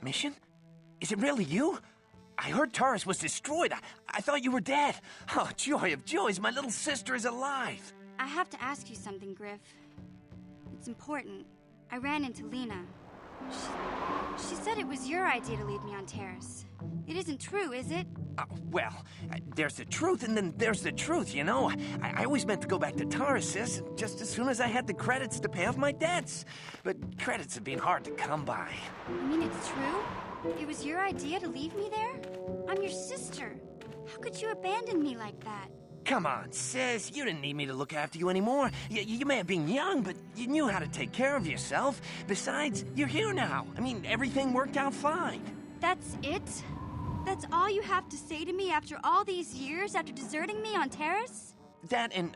Mission? Is it really you? I heard Taurus was destroyed. I thought you were dead. Oh, joy of joys, my little sister is alive. I have to ask you something, Griff. It's important. I ran into Lena. She said it was your idea to leave me on Terrace. It isn't true, is it? Well, there's the truth and then there's the truth, you know? I always meant to go back to Taurus, sis, just as soon as I had the credits to pay off my debts. But credits have been hard to come by. You mean it's true? It was your idea to leave me there? I'm your sister. How could you abandon me like that? Come on, sis. You didn't need me to look after you anymore. You may have been young, but you knew how to take care of yourself. Besides, you're here now. I mean, everything worked out fine. That's it? That's all you have to say to me after all these years, after deserting me on Terrace? That and,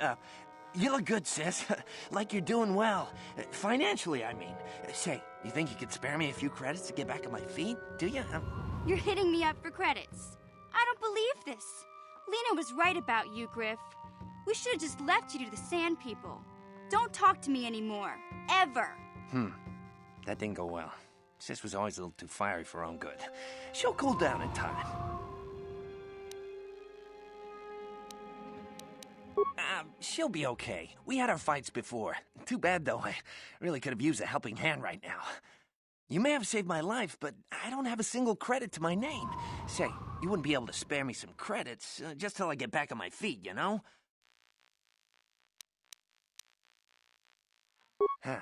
you look good, sis. Like you're doing well. Financially, I mean. Say, you think you could spare me a few credits to get back on my feet? Do you? You're hitting me up for credits. I don't believe this. Lena was right about you, Griff. We should have just left you to the Sand People. Don't talk to me anymore. Ever. That didn't go well. Sis was always a little too fiery for her own good. She'll cool down in time. She'll be okay. We had our fights before. Too bad, though. I really could have used a helping hand right now. You may have saved my life, but I don't have a single credit to my name. Say, you wouldn't be able to spare me some credits, just till I get back on my feet, you know? Huh.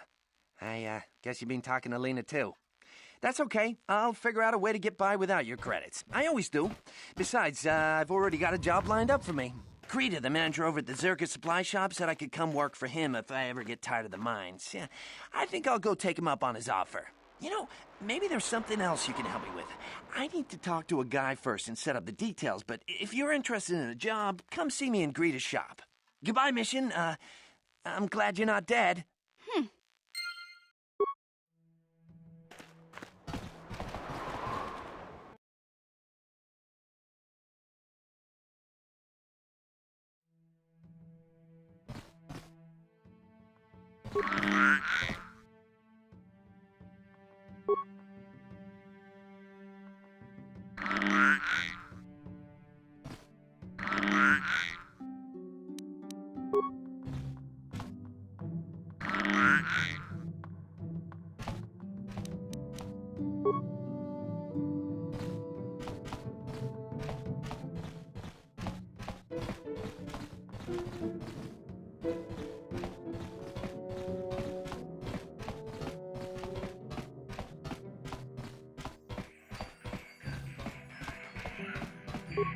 I guess you've been talking to Lena, too. That's okay. I'll figure out a way to get by without your credits. I always do. Besides, I've already got a job lined up for me. Krita, the manager over at the Zerka supply shop, said I could come work for him if I ever get tired of the mines. Yeah, I think I'll go take him up on his offer. You know, maybe there's something else you can help me with. I need to talk to a guy first and set up the details, but if you're interested in a job, come see me in Greta's shop. Goodbye, Mission. I'm glad you're not dead.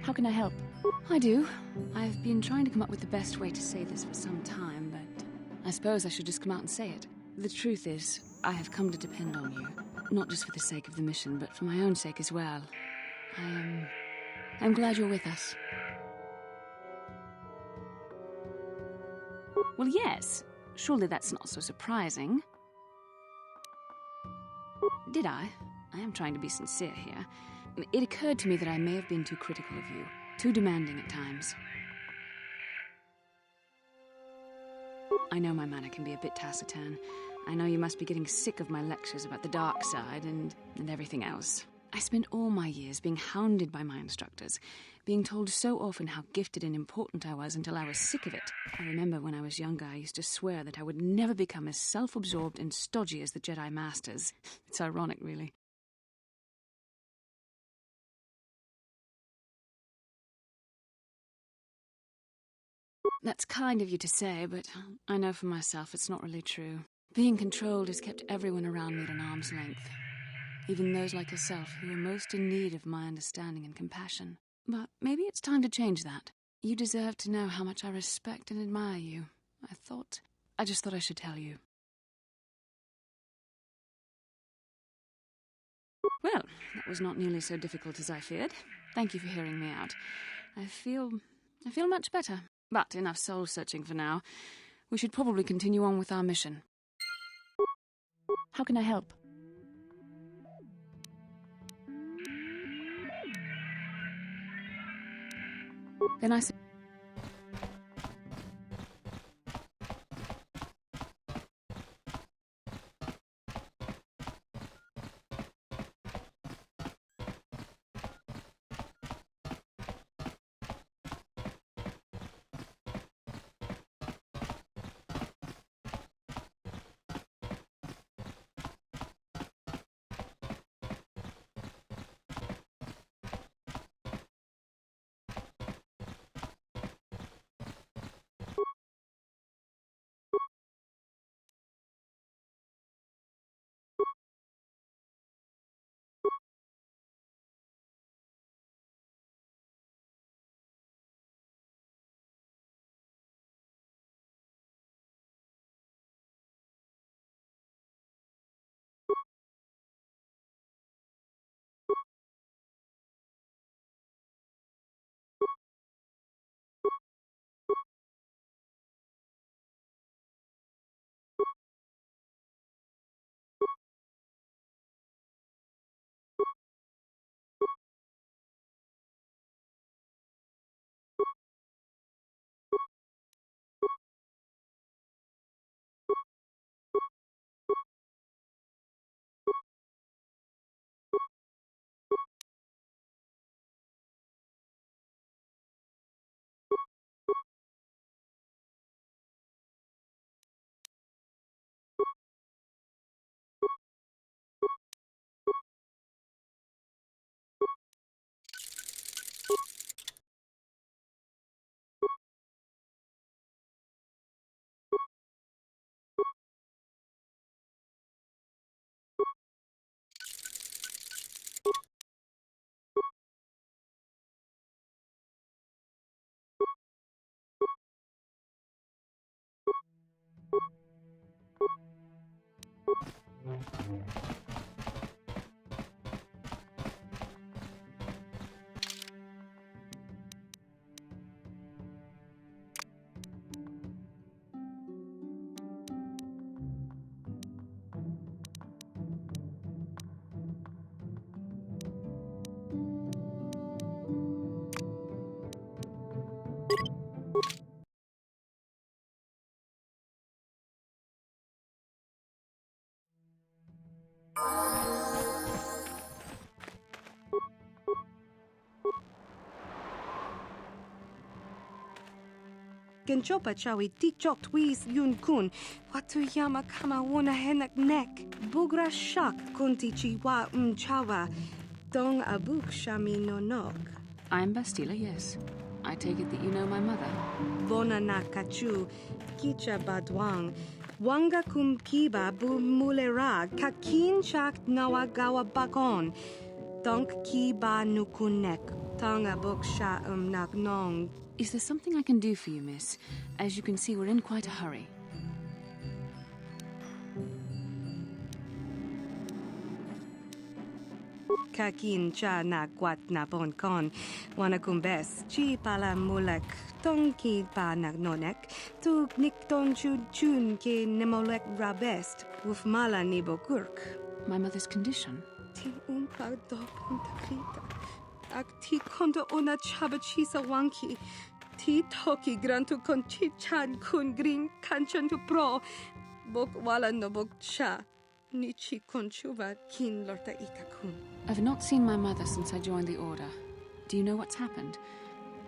How can I help? I do. I've been trying to come up with the best way to say this for some time, but I suppose I should just come out and say it. The truth is, I have come to depend on you. Not just for the sake of the mission, but for my own sake as well. I'm glad you're with us. Well, yes. Surely that's not so surprising. Did I? I am trying to be sincere here. It occurred to me that I may have been too critical of you, too demanding at times. I know my manner can be a bit taciturn. I know you must be getting sick of my lectures about the dark side and everything else. I spent all my years being hounded by my instructors, being told so often how gifted and important I was until I was sick of it. I remember when I was younger, I used to swear that I would never become as self-absorbed and stodgy as the Jedi Masters. It's ironic, really. That's kind of you to say, but I know for myself it's not really true. Being controlled has kept everyone around me at an arm's length. Even those like yourself who are most in need of my understanding and compassion. But maybe it's time to change that. You deserve to know how much I respect and admire you. I just thought I should tell you. Well, that was not nearly so difficult as I feared. Thank you for hearing me out. I feel much better. But enough soul-searching for now. We should probably continue on with our mission. How can I help? Then I... Genchopa chawi tikchok twis yun kun. Watuyama kama wona henak nek. Bugra shak kunti chiwa chawa. Dong abuk shami no nok. I'm Bastila, yes. I take it that you know my mother. Bona na kachu. Kicha badwang. Wanga kum kiba bu mulera. Kakin chak nawagawa bakon. Donk kiba nukunek. Tong abuk sha nak nong. Is there something I can do for you, miss? As you can see, we're in quite a hurry. Kakin cha na kwat na bon kon. Wana kumbes. Chi pala mulek. Tong ki pa nagnonek. Tu nik ton chun ke nemolek rabest. Wuf mala nibo kurk. My mother's condition? Ti umpa do punta krita. Ak ti konto ona chabachisa wanki. Ti toki grantu kon chi chan kun green kanchan tu pro. Bok wala no bok cha. Nichi konchuva kin lorta ikakun. I've not seen my mother since I joined the Order. Do you know what's happened?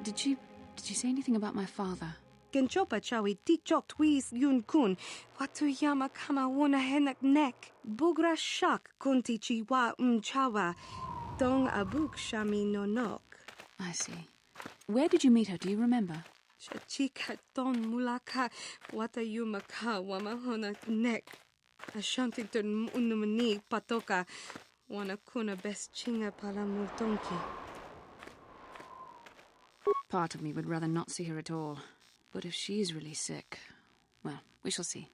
Did she say anything about my father? Genchopa chawi tikchok twis yun kun. Watuyama kama wona henak nek. Bugra shak kunti chiwa chawa. Dong abuk shami no nok. I see. Where did you meet her? Do you remember? Chachika ton mulaka watayuma ka wamahona nek. Ashantington unumani patoka. Wana kuna best chinga pala multonki. Part of me would rather not see her at all. But if she's really sick, well, we shall see.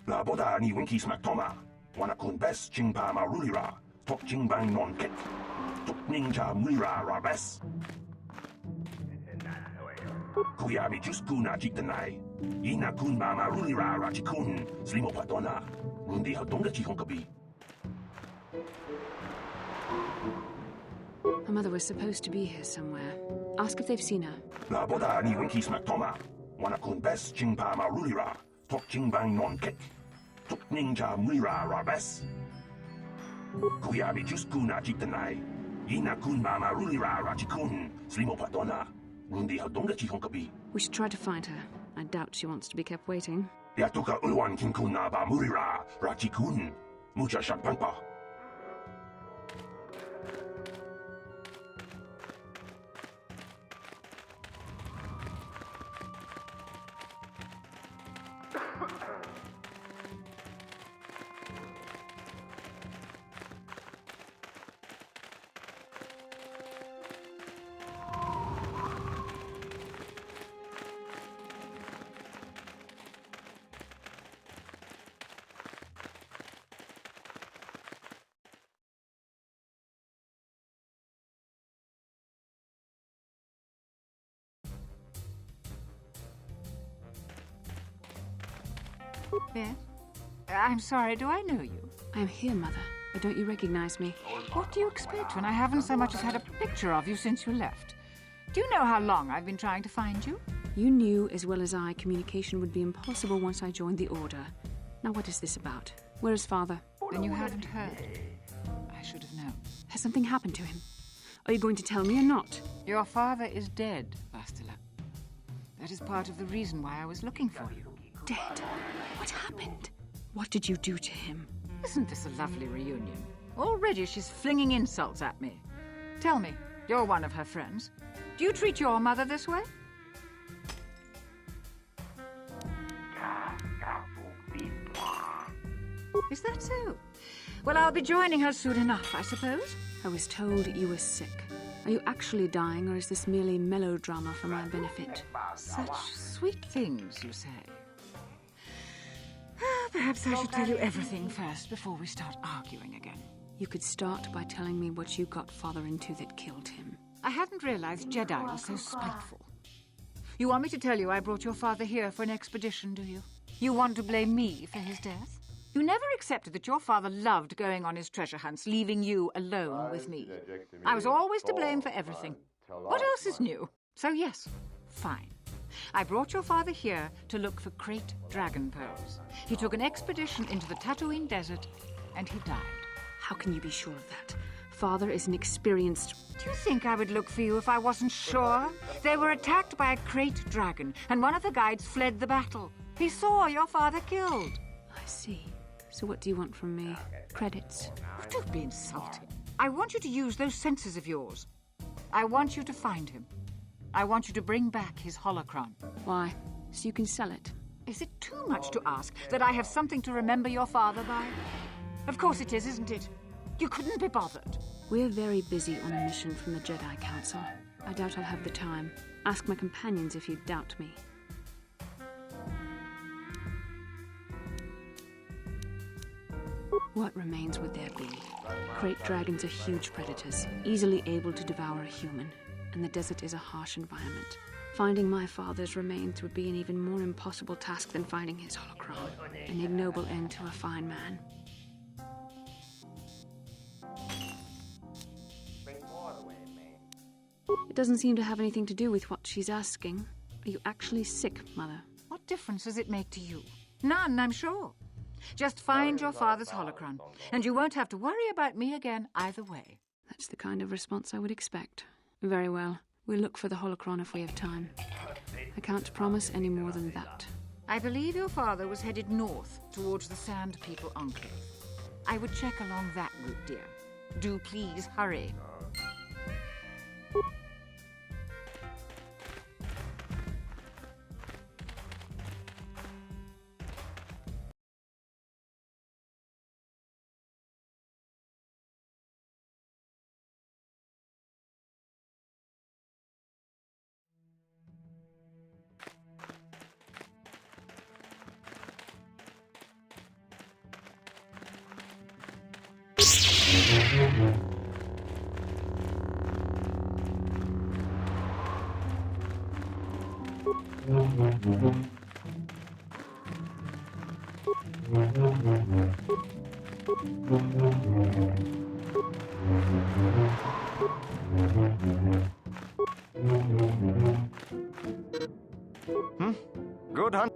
La boda ni winki smak toma. Wana kun bes chingpa marulira. Tok chingbang non ket. Tok ninja mulira rabes. Kuyabi juskuna jitanai. Ina kun ba marulira rachikun. Slimo patona. Rundi hatonga chihonkabi. My mother was supposed to be here somewhere. Ask if they've seen her. La boda ni winki smak toma. Wana kun bes chingpa marulira. Tok chingbang non ket. Tok ninja mulira rabes. Kuyabi juskuna jitanai. Ina kun ba marulira rachikun. Slimo patona. Rundi hatonga chihonkabi. We should try to find her. I doubt she wants to be kept waiting. Yatuka ulwan kinkuna ba mulira rachikun. Mucha shakpanpa. Yes? I'm sorry, do I know you? I am here, Mother. But don't you recognize me? What do you expect when I haven't so much as had a picture of you since you left? Do you know how long I've been trying to find you? You knew as well as I communication would be impossible once I joined the Order. Now what is this about? Where is Father? Then you haven't heard. I should have known. Has something happened to him? Are you going to tell me or not? Your father is dead, Bastila. That is part of the reason why I was looking for you. Dead? What happened? What did you do to him? Isn't this a lovely reunion? Already she's flinging insults at me. Tell me, you're one of her friends. Do you treat your mother this way? Is that so? Well, I'll be joining her soon enough, I suppose. I was told you were sick. Are you actually dying, or is this merely melodrama for my benefit? Such sweet things, you say. Perhaps I should tell you everything first before we start arguing again. You could start by telling me what you got Father into that killed him. I hadn't realized Jedi was so spiteful. You want me to tell you I brought your father here for an expedition, do you? You want to blame me for his death? You never accepted that your father loved going on his treasure hunts, leaving you alone with me. I was always to blame for everything. What else is new? So yes, fine. I brought your father here to look for great dragon pearls. He took an expedition into the Tatooine desert, and he died. How can you be sure of that? Father is an experienced... Do you think I would look for you if I wasn't sure? They were attacked by a great dragon, and one of the guides fled the battle. He saw your father killed. I see. So what do you want from me? Credits? Oh, don't be insulting. I want you to use those senses of yours. I want you to find him. I want you to bring back his holocron. Why? So you can sell it? Is it too much to ask that I have something to remember your father by? Of course it is, isn't it? You couldn't be bothered. We're very busy on a mission from the Jedi Council. I doubt I'll have the time. Ask my companions if you doubt me. What remains would there be? Great dragons are huge predators, easily able to devour a human, and the desert is a harsh environment. Finding my father's remains would be an even more impossible task than finding his holocron, an ignoble end to a fine man. It doesn't seem to have anything to do with what she's asking. Are you actually sick, Mother? What difference does it make to you? None, I'm sure. Just find your father's holocron, and you won't have to worry about me again either way. That's the kind of response I would expect. Very well. We'll look for the holocron if we have time. I can't promise any more than that. I believe your father was headed north towards the Sand People Enclave. I would check along that route, dear. Do please hurry. Good hunt.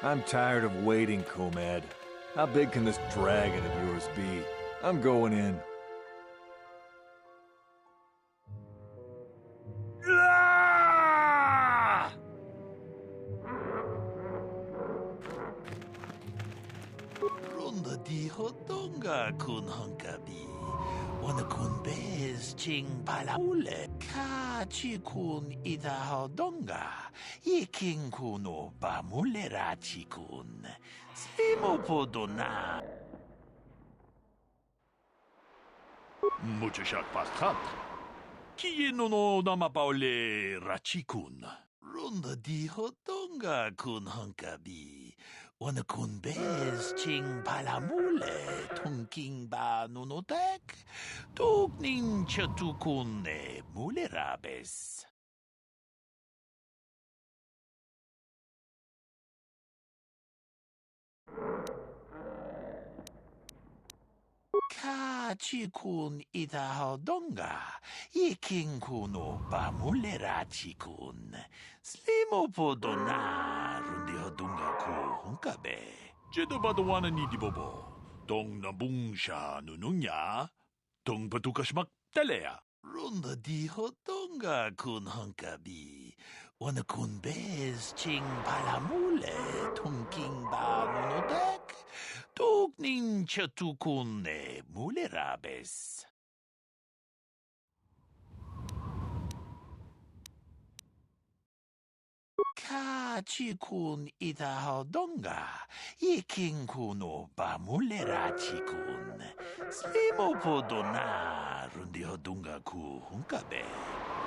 I'm tired of waiting, Comad. How big can this dragon of yours be? I'm going in. Ah! Ronda di hotonga kun hunkabi. Wana kun bez ching palaule. Ka chi kun ida hodonga. Iking kuno ba mulera chi kun. Slimo podona. Mucho shak pashat. Kieno no nama paule rachikun. Ronda di hotonga kun hunkabi. Wana kun bez ching palamule. Tunking ba nunotek. Tuknin chatukune mulerabes. Ka chi kun ida hodonga. Iking kuno ba mulera chi kun. Slimo podona rundi hodonga ku hunkabe. Jedo badawana ni di bobo. Dong nabung sha nununya. Dong patukashmak talea. Runda di hodonga kun hunkabi. Wana kun bez ching palamule. Tunking ba nunodek. Tuknin chatukune mulerabes. Ka chi kun ida hodonga. Iking kuno ba mulera chi kun. Slimo podona rundi hodonga ku hunkabe.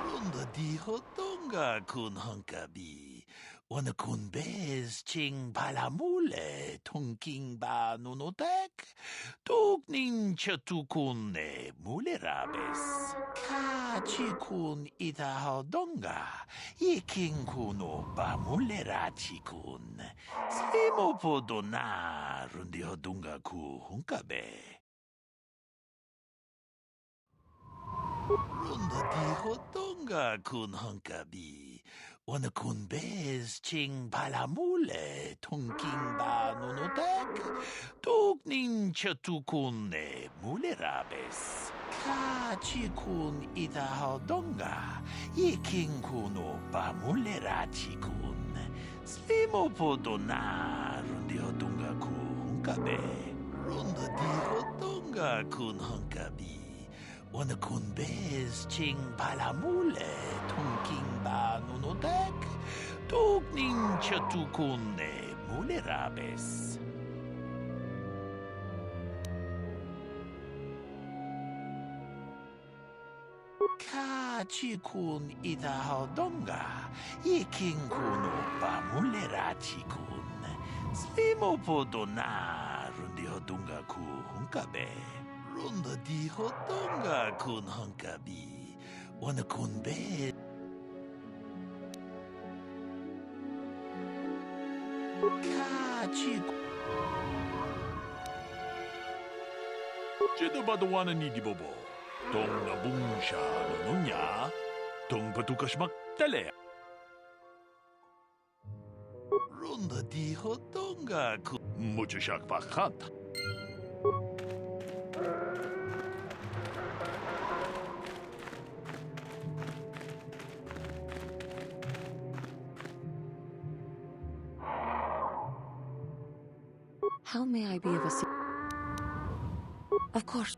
Runda di hodonga kun hunkabi. Wana kun bez ching palamule. Tunking ba nunotek. Tuknin chatukune mulerabes. Ka chi kun ida hodonga. Iking kuno ba mulera chi kun. Slimo podona rundi hodonga ku hunkabe. Runda di hodonga kun hunkabi. Wana kun bez ching palamule. Tunking ba nunotek. Tuknin chatukune mulerabes. Ka chi kun ida hodonga. Iking kuno ba mulera chi kun. Slimo podona rundi hodonga ku hunkabe. Runda di hodonga kun hunkabi. Wana kun bez ching palamule. Tunking ba nunodek. Tuknin chatukune mulerabes. Ka chi kun ida hodonga. Iking kuno ba mulera chi kun. Slimo podona rundi hodonga ku hunkabe. Runda di hodonga kun hunkabi. Wana kun be. Ka chi Jedo badawana ni di bobo. Dong nabung sha nununya. Dong patukashmak talea. Runda di hodonga kun. Mucho shak pashat. How may I be of assistance? Of course.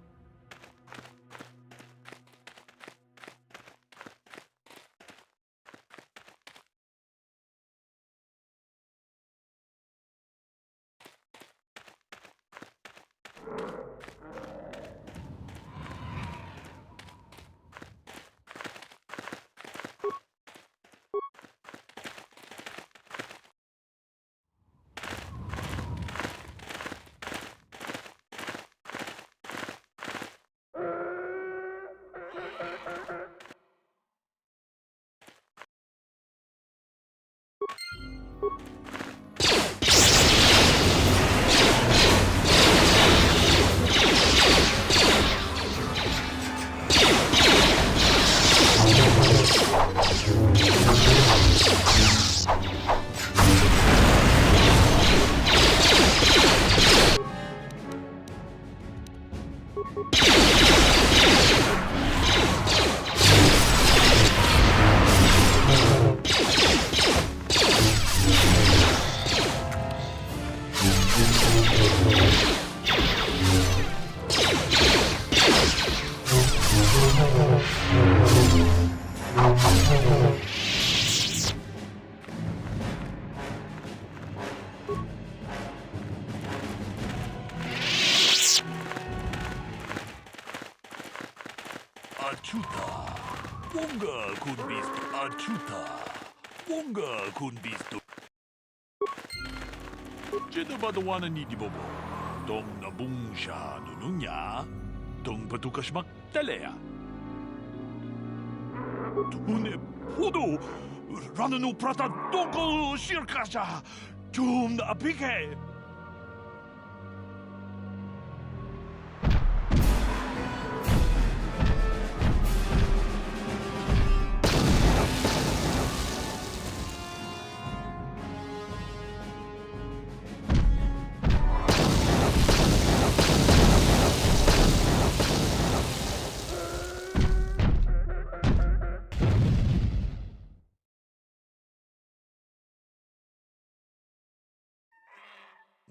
Achuta. Wonga kun visto. Achuta. Wonga kun visto. Jedi badawana ni di bobo. Dong nabung siya nununya. Dong patukas magtalea. Tune podo. Rananu prata dongko shirkasha. Tum na apike.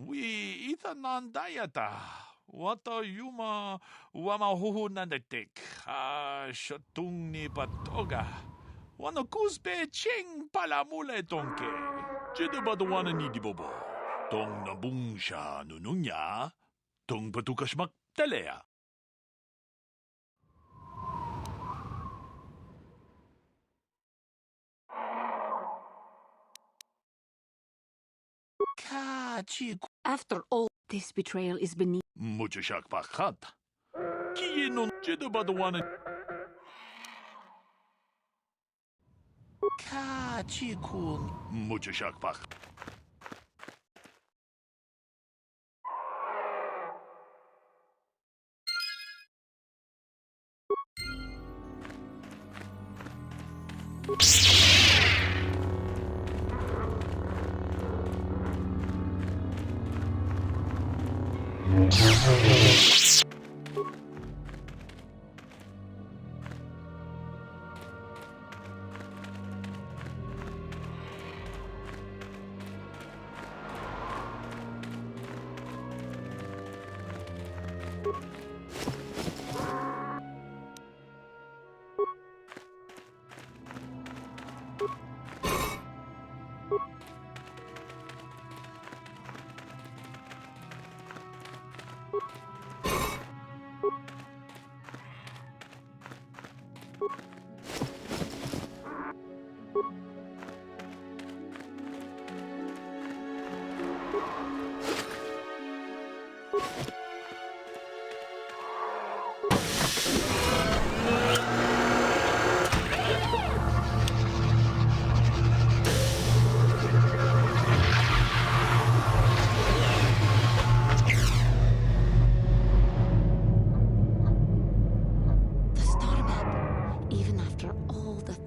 We itanandayata. Wata yuma wama huhu nandatik. Shatung ni patoga. Wana kusbe ching palamule tonke. Jedi badawana ni di bobo. Tong nabung siya nununya. Tong patukas magtalea. After all, this betrayal is beneath. Muchashak pakat. Kiye non Jedi badawana. Kachikun. Muchashak pak.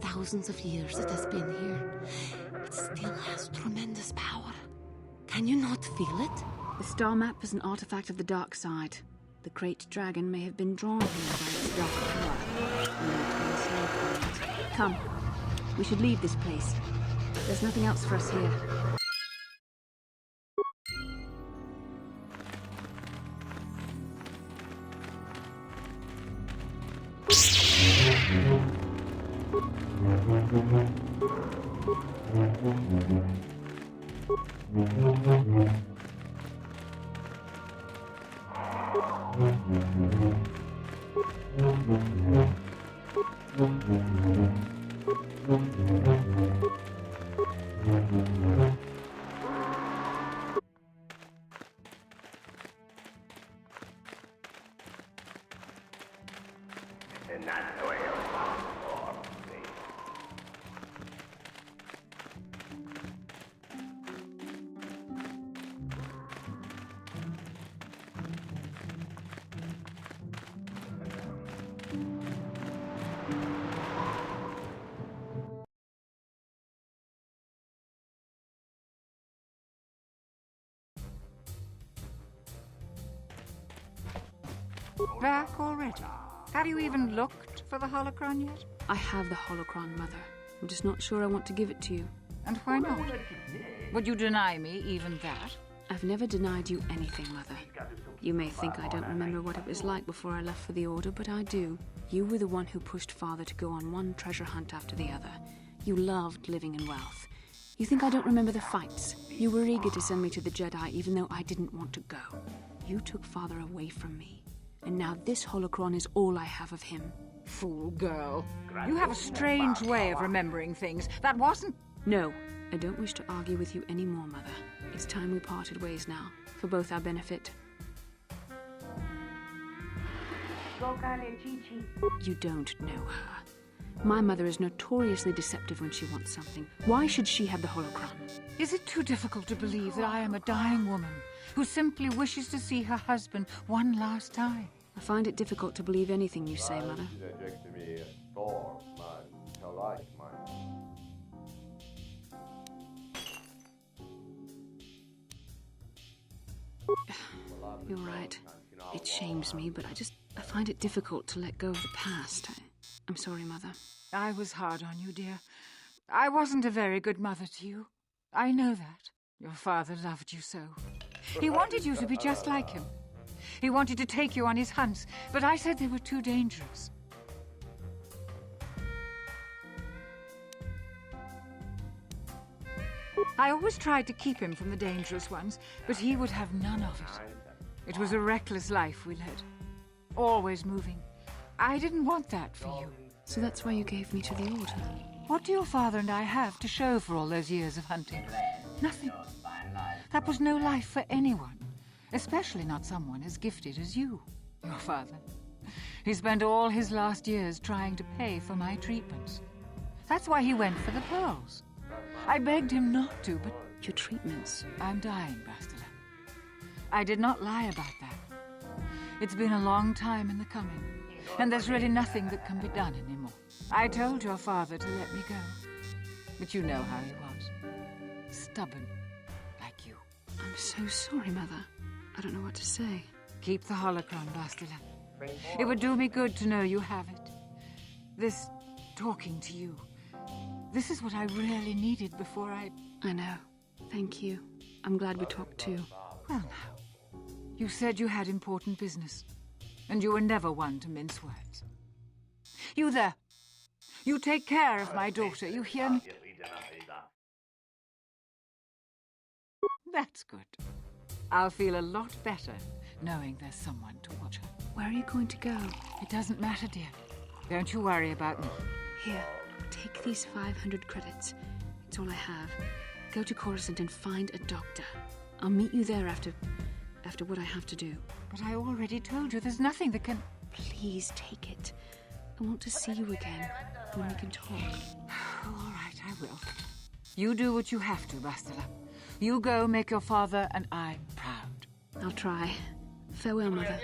Thousands of years it has been here. It still has tremendous power. Can you not feel it? The star map is an artifact of the dark side. The great dragon may have been drawn here by its dark power. We need to be enslaved by it. Come, we should leave this place. There's nothing else for us here. back already? Have you even looked for the holocron yet? I have the holocron, Mother. I'm just not sure I want to give it to you. And why not? Would you deny me even that? I've never denied you anything, Mother. You may think I don't remember what it was like before I left for the Order, but I do. You were the one who pushed Father to go on one treasure hunt after the other. You loved living in wealth. You think I don't remember the fights? You were eager to send me to the Jedi even though I didn't want to go. You took Father away from me. And now this holocron is all I have of him. Fool girl. You have a strange way of remembering things. That wasn't... No, I don't wish to argue with you anymore, Mother. It's time we parted ways now, for both our benefit. You don't know her. My mother is notoriously deceptive when she wants something. Why should she have the holocron? Is it too difficult to believe that I am a dying woman who simply wishes to see her husband one last time? I find it difficult to believe anything you say, Mother. You're right. It shames me, but I find it difficult to let go of the past. I'm sorry, Mother. I was hard on you, dear. I wasn't a very good mother to you. I know that. Your father loved you so. He wanted you to be just like him. He wanted to take you on his hunts, but I said they were too dangerous. I always tried to keep him from the dangerous ones, but he would have none of it. It was a reckless life we led. Always moving. I didn't want that for you. So that's why you gave me to the Order? What do your father and I have to show for all those years of hunting? Nothing. That was no life for anyone, especially not someone as gifted as you, your father. He spent all his last years trying to pay for my treatments. That's why he went for the pearls. I begged him not to, but... Your treatments? I'm dying, Bastila. I did not lie about that. It's been a long time in the coming, and there's really nothing that can be done anymore. I told your father to let me go, but you know how he was. Stubborn, like you. I'm so sorry, Mother. I don't know what to say. Keep the holocron, Bastila. It would do me good to know you have it. This talking to you. This is what I really needed before I know. Thank you. I'm glad we talked too. Well now, you said you had important business, and you were never one to mince words. You there. You take care of my daughter, you hear me? That's good. I'll feel a lot better knowing there's someone to watch her. Where are you going to go? It doesn't matter, dear. Don't you worry about me. Here, take these 500 credits. It's all I have. Go to Coruscant and find a doctor. I'll meet you there after what I have to do. But I already told you there's nothing that can... Please take it. I want to see you again, when we can talk. All right, I will. You do what you have to, Bastila. You go make your father and I proud. I'll try. Farewell, Mother.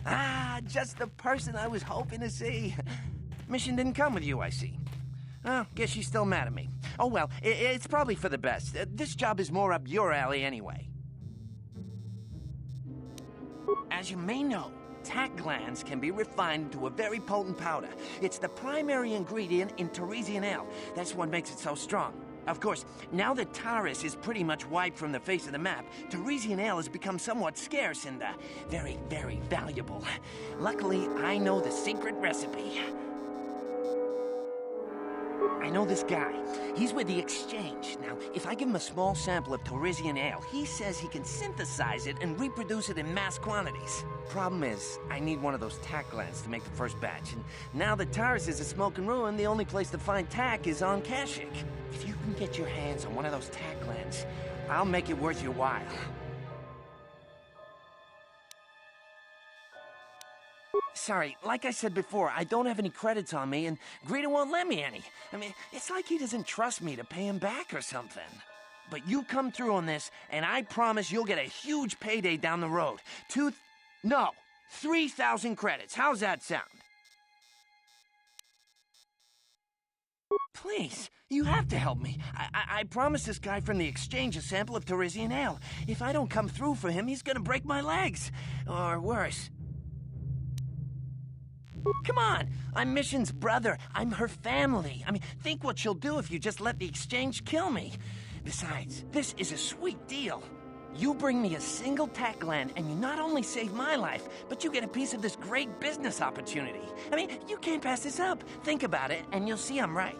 Ah, just the person I was hoping to see. Mission didn't come with you, I see. Oh, guess she's still mad at me. Oh well, it's probably for the best. This job is more up your alley anyway. As you may know, tack glands can be refined into a very potent powder. It's the primary ingredient in Teresian ale. That's what makes it so strong. Of course, now that Taris is pretty much wiped from the face of the map, Teresian ale has become somewhat scarce and very, very valuable. Luckily, I know the secret recipe. I know this guy. He's with the Exchange. Now, if I give him a small sample of Teresian ale, he says he can synthesize it and reproduce it in mass quantities. Problem is, I need one of those tack glands to make the first batch, and now that Taris is a smoking ruin, the only place to find tack is on Kashyyyk. If you can get your hands on one of those tack glands, I'll make it worth your while. Sorry, like I said before, I don't have any credits on me, and Greta won't lend me any. I mean, it's like he doesn't trust me to pay him back or something. But you come through on this, and I promise you'll get a huge payday down the road. 3,000 credits. How's that sound? Please, you have to help me. I promised this guy from the Exchange a sample of Teresian ale. If I don't come through for him, he's gonna break my legs. Or worse. Come on! I'm Mission's brother. I'm her family. I mean, think what she'll do if you just let the Exchange kill me. Besides, this is a sweet deal. You bring me a single tack gland, and you not only save my life, but you get a piece of this great business opportunity. I mean, you can't pass this up. Think about it, and you'll see I'm right.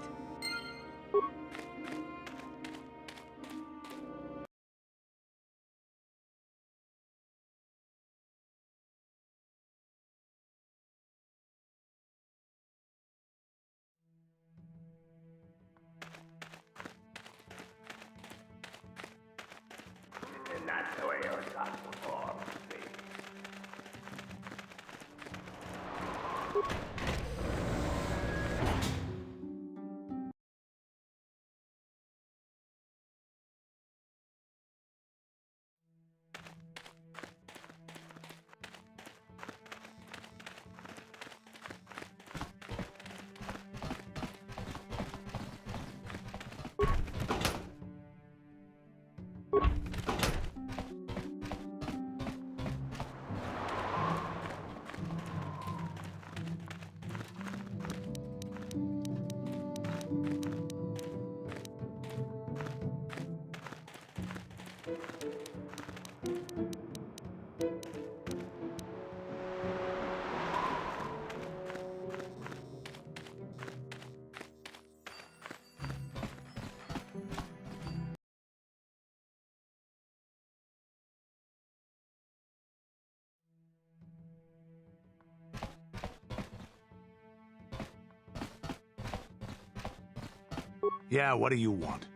Yeah, what do you want?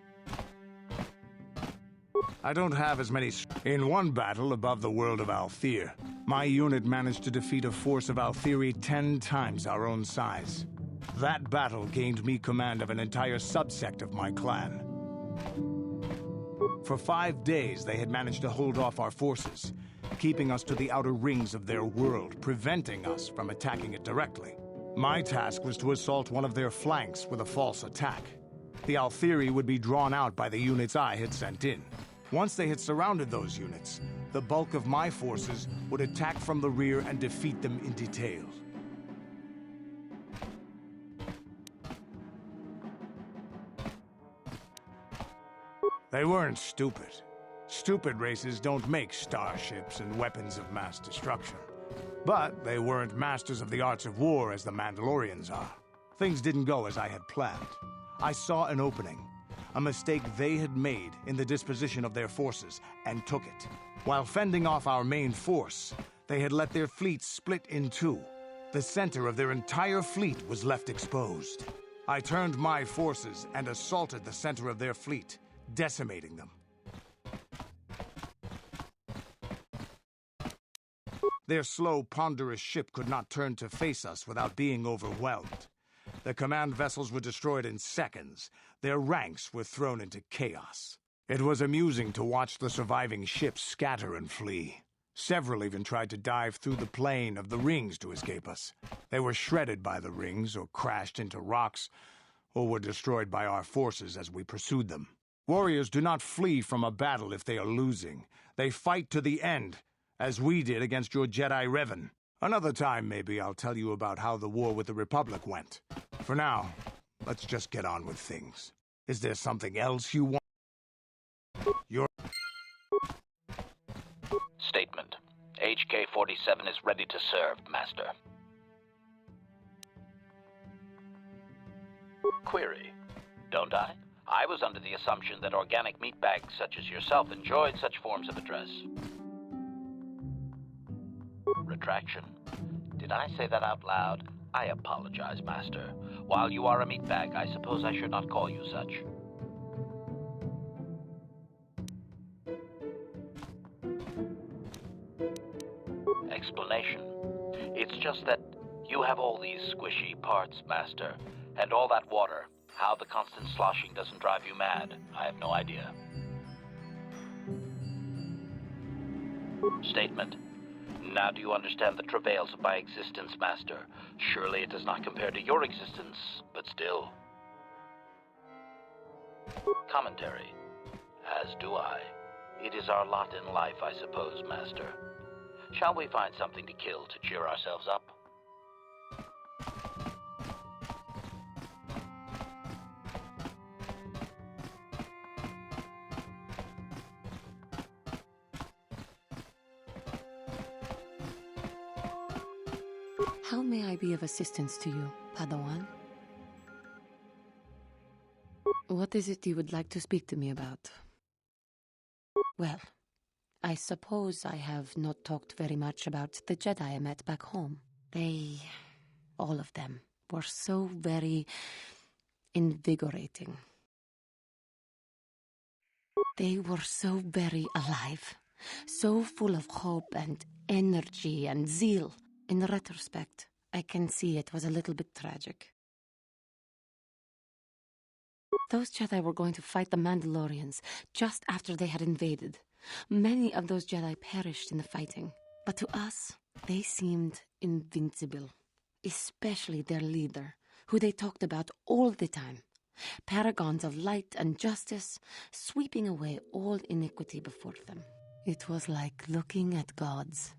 I don't have as many... In one battle above the world of Althir, my unit managed to defeat a force of Althiri 10 times our own size. That battle gained me command of an entire subsect of my clan. For 5 days, they had managed to hold off our forces, keeping us to the outer rings of their world, preventing us from attacking it directly. My task was to assault one of their flanks with a false attack. The Althiri would be drawn out by the units I had sent in. Once they had surrounded those units, the bulk of my forces would attack from the rear and defeat them in detail. They weren't stupid. Stupid races don't make starships and weapons of mass destruction. But they weren't masters of the arts of war as the Mandalorians are. Things didn't go as I had planned. I saw an opening, a mistake they had made in the disposition of their forces, and took it. While fending off our main force, they had let their fleet split in two. The center of their entire fleet was left exposed. I turned my forces and assaulted the center of their fleet, decimating them. Their slow, ponderous ship could not turn to face us without being overwhelmed. The command vessels were destroyed in seconds. Their ranks were thrown into chaos. It was amusing to watch the surviving ships scatter and flee. Several even tried to dive through the plane of the rings to escape us. They were shredded by the rings, or crashed into rocks, or were destroyed by our forces as we pursued them. Warriors do not flee from a battle if they are losing. They fight to the end, as we did against your Jedi Revan. Another time, maybe, I'll tell you about how the war with the Republic went. For now, let's just get on with things. Is there something else you want? Statement. HK-47 is ready to serve, Master. Query. Don't I? I was under the assumption that organic meatbags such as yourself enjoyed such forms of address. Retraction. Did I say that out loud? I apologize, Master. While you are a meatbag, I suppose I should not call you such. Explanation. It's just that you have all these squishy parts, Master, and all that water. How the constant sloshing doesn't drive you mad, I have no idea. Statement. Now do you understand the travails of my existence, Master? Surely it does not compare to your existence, but still. Commentary. As do I. It is our lot in life, I suppose, Master. Shall we find something to kill to cheer ourselves up? How may I be of assistance to you, Padawan? What is it you would like to speak to me about? Well, I suppose I have not talked very much about the Jedi I met back home. They, all of them, were so very invigorating. They were so very alive, so full of hope and energy and zeal. In retrospect, I can see it was a little bit tragic. Those Jedi were going to fight the Mandalorians just after they had invaded. Many of those Jedi perished in the fighting, but to us, they seemed invincible, especially their leader, who they talked about all the time. Paragons of light and justice, sweeping away all iniquity before them. It was like looking at gods.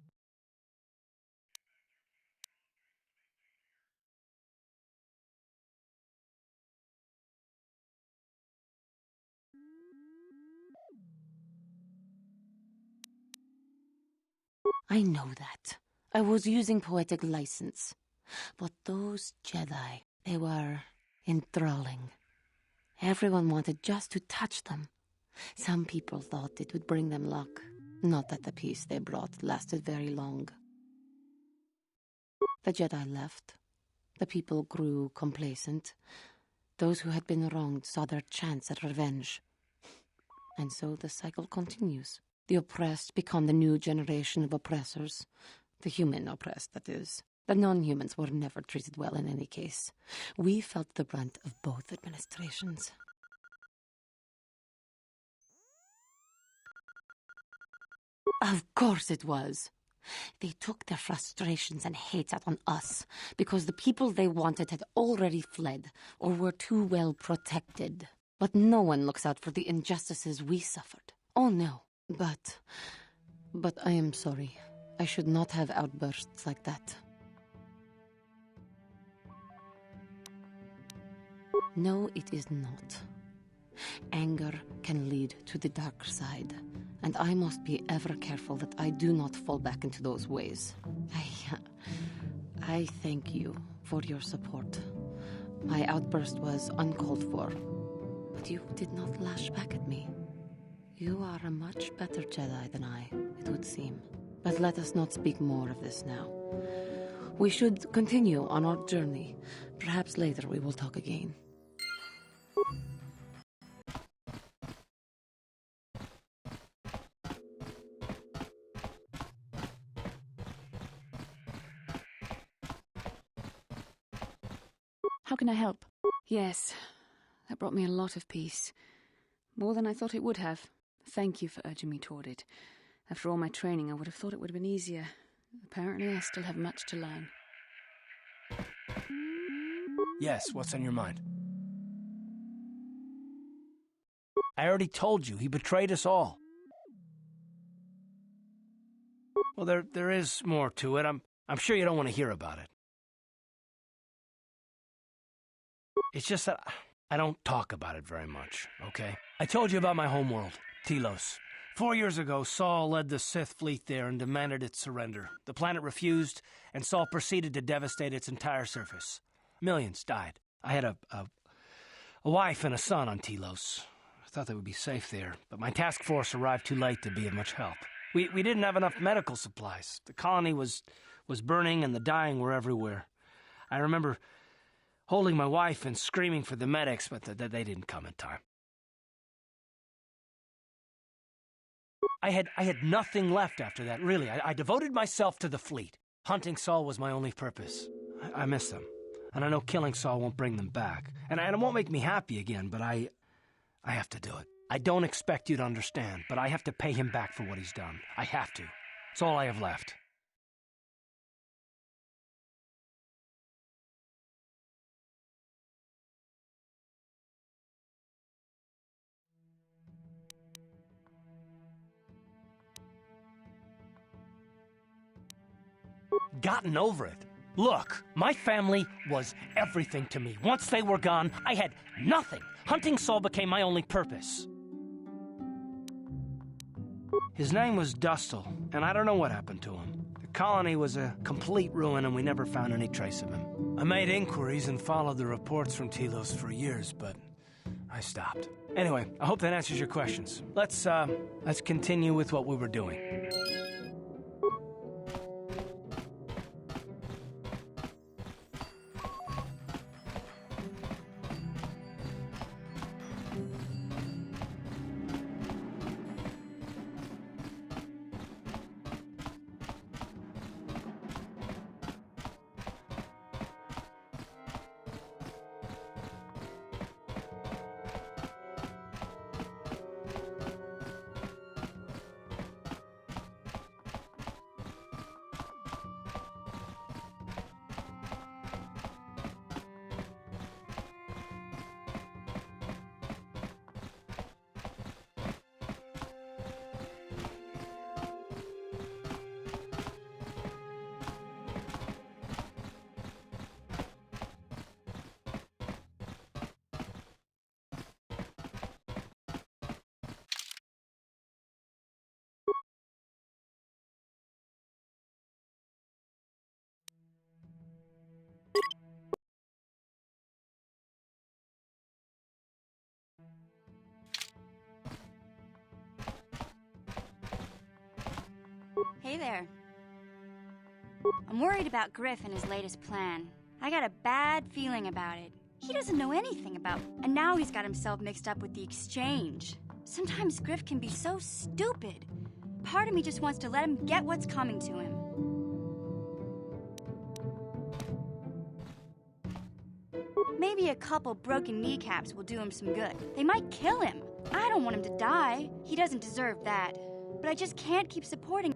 I know that. I was using poetic license. But those Jedi, they were enthralling. Everyone wanted just to touch them. Some people thought it would bring them luck. Not that the peace they brought lasted very long. The Jedi left. The people grew complacent. Those who had been wronged saw their chance at revenge. And so the cycle continues. The oppressed become the new generation of oppressors. The human oppressed, that is. The non-humans were never treated well in any case. We felt the brunt of both administrations. Of course it was. They took their frustrations and hates out on us because the people they wanted had already fled or were too well protected. But no one looks out for the injustices we suffered. Oh no. But I am sorry. I should not have outbursts like that. No, it is not. Anger can lead to the dark side, and I must be ever careful that I do not fall back into those ways. I thank you for your support. My outburst was uncalled for, but you did not lash back at me. You are a much better Jedi than I, it would seem. But let us not speak more of this now. We should continue on our journey. Perhaps later we will talk again. How can I help? Yes, that brought me a lot of peace. More than I thought it would have. Thank you for urging me toward it. After all my training, I would have thought it would have been easier. Apparently, I still have much to learn. Yes, what's on your mind? I already told you, he betrayed us all. Well, there is more to it. I'm sure you don't want to hear about it. It's just that I don't talk about it very much, okay? I told you about my homeworld, Telos. 4 years ago, Saul led the Sith fleet there and demanded its surrender. The planet refused, and Saul proceeded to devastate its entire surface. Millions died. I had a wife and a son on Telos. I thought they would be safe there, but my task force arrived too late to be of much help. We didn't have enough medical supplies. The colony was burning, and the dying were everywhere. I remember holding my wife and screaming for the medics, but they didn't come in time. I had nothing left after that, really. I devoted myself to the fleet. Hunting Saul was my only purpose. I miss them, and I know killing Saul won't bring them back. And it won't make me happy again, but I have to do it. I don't expect you to understand, but I have to pay him back for what he's done. I have to. It's all I have left. Gotten over it. Look, my family was everything to me. Once they were gone, I had nothing. Hunting Saul became my only purpose. His name was Dustle, and I don't know what happened to him. The colony was a complete ruin, and we never found any trace of him. I made inquiries and followed the reports from Telos for years, but I stopped. Anyway, I hope that answers your questions. Let's continue with what we were doing. Hey there. I'm worried about Griff and his latest plan. I got a bad feeling about it. He doesn't know anything about, and now he's got himself mixed up with the exchange. Sometimes Griff can be so stupid. Part of me just wants to let him get what's coming to him. Maybe a couple broken kneecaps will do him some good. They might kill him. I don't want him to die. He doesn't deserve that. But I just can't keep supporting.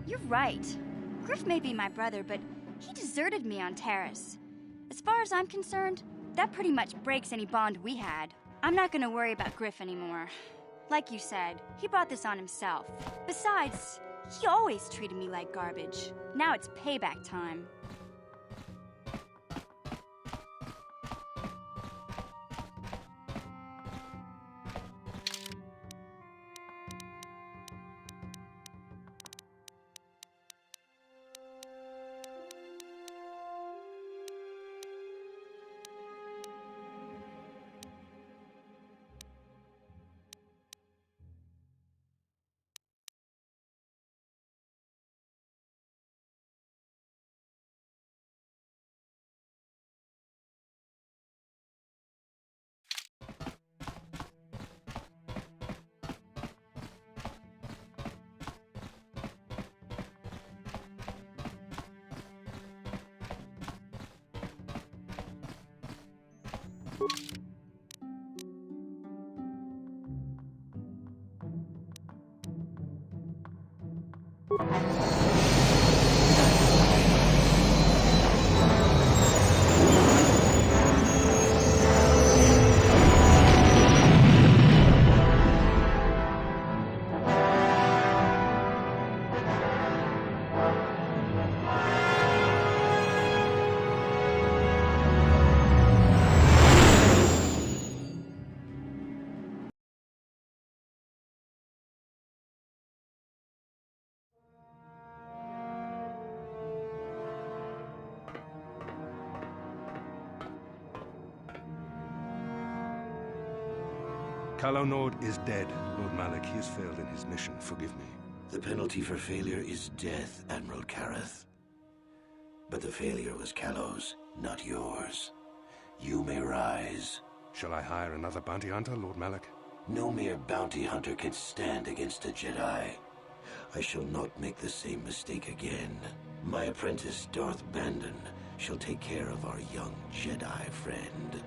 You're right. Griff may be my brother, but he deserted me on Terrace. As far as I'm concerned, that pretty much breaks any bond we had. I'm not gonna worry about Griff anymore. Like you said, he brought this on himself. Besides, He always treated me like garbage. Now it's payback time. Calo Nord is dead. Lord Malak, he has failed in his mission. Forgive me. The penalty for failure is death, Admiral Kareth. But the failure was Calo's, not yours. You may rise. Shall I hire another bounty hunter, Lord Malak? No mere bounty hunter can stand against a Jedi. I shall not make the same mistake again. My apprentice, Darth Bandon, shall take care of our young Jedi friend.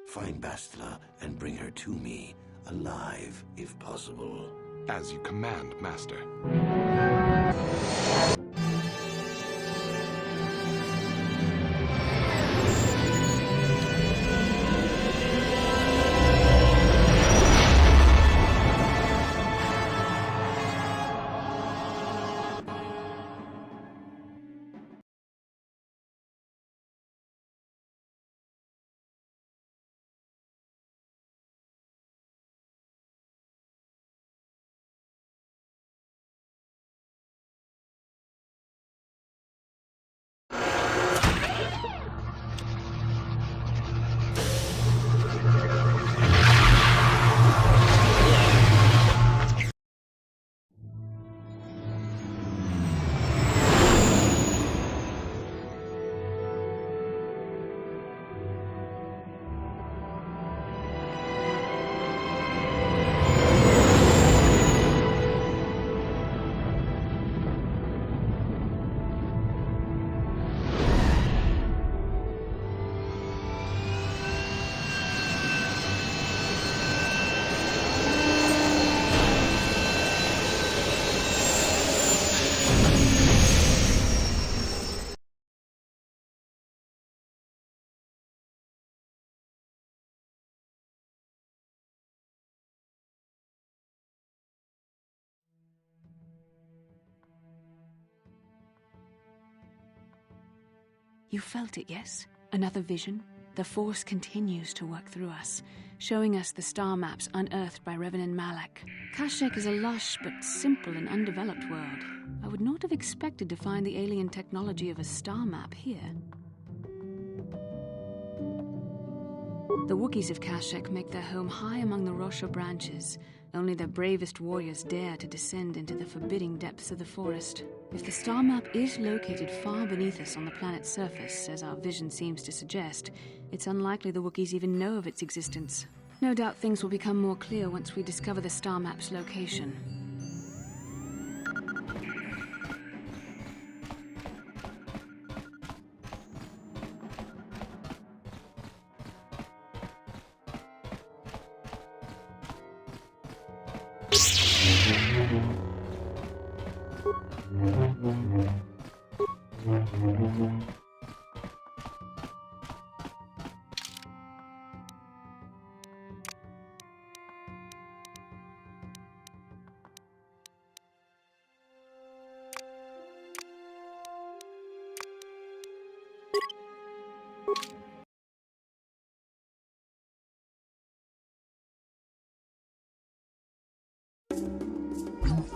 Find Bastila and bring her to me, alive, if possible. As you command, Master. You felt it, yes? Another vision? The Force continues to work through us, showing us the star maps unearthed by Reverend Malak. Kashyyyk is a lush but simple and undeveloped world. I would not have expected to find the alien technology of a star map here. The Wookiees of Kashyyyk make their home high among the Rosha branches. Only their bravest warriors dare to descend into the forbidding depths of the forest. If the star map is located far beneath us on the planet's surface, as our vision seems to suggest, it's unlikely the Wookiees even know of its existence. No doubt things will become more clear once we discover the star map's location.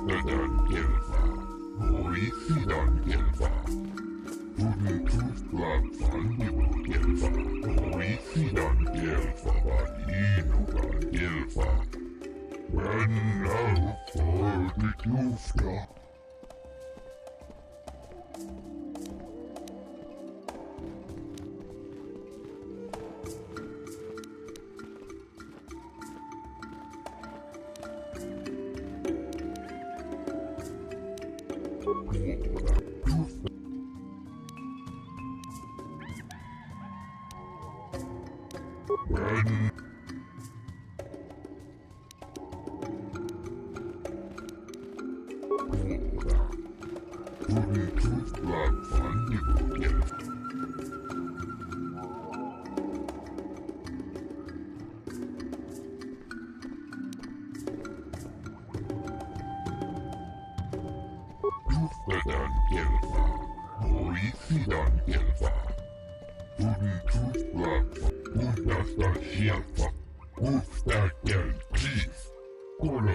Uftadan Gelfa, Orisidan Gelfa, Udutustlan Fandibo Gelfa, Orisidan Gelfa, Inugan Gelfa, and now for the Ufta. Uftadan Gelfa, Orisidan Gelfa, Udutustlan Uftastan Gelfa, Uftadan Chief, Kolo